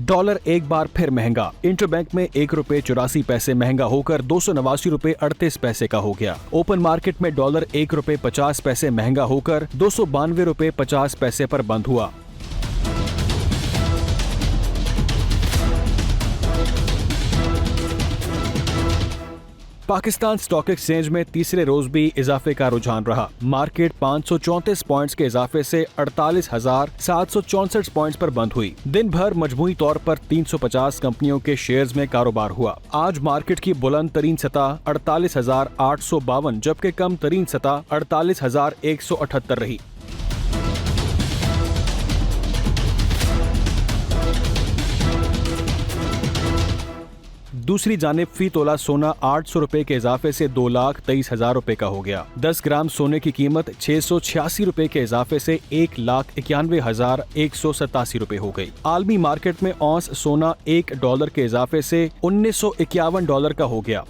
Dollar एक बार फिर महंगा। इंटरबैंक में ₹1.84 महंगा होकर ₹289.38 का हो गया। ओपन मार्केट में डॉलर ₹1.50 महंगा होकर ₹292.50 पर बंद हुआ। पाकिस्तान स्टॉक एक्सचेंज में तीसरे रोज भी इजाफे का रुझान रहा। मार्केट 534 पॉइंट्स के इजाफे से 48,764 पॉइंट्स पर बंद हुई। दिन भर मजमूई तौर पर 350 कंपनियों के शेयर्स में कारोबार हुआ। आज मार्केट की बुलंद तरीन सतह 48,852 जबकि कम तरीन सतह 48,178 रही। दूसरी जानिब फी तोला सोना 800 रुपए के इजाफे से 2,23,000 रुपए का हो गया। 10 ग्राम सोने की कीमत 686 रुपए के इजाफे से 1,91,187 रुपए हो गई। आलमी मार्केट में औंस सोना $1 के इजाफे से $1,951 का हो गया।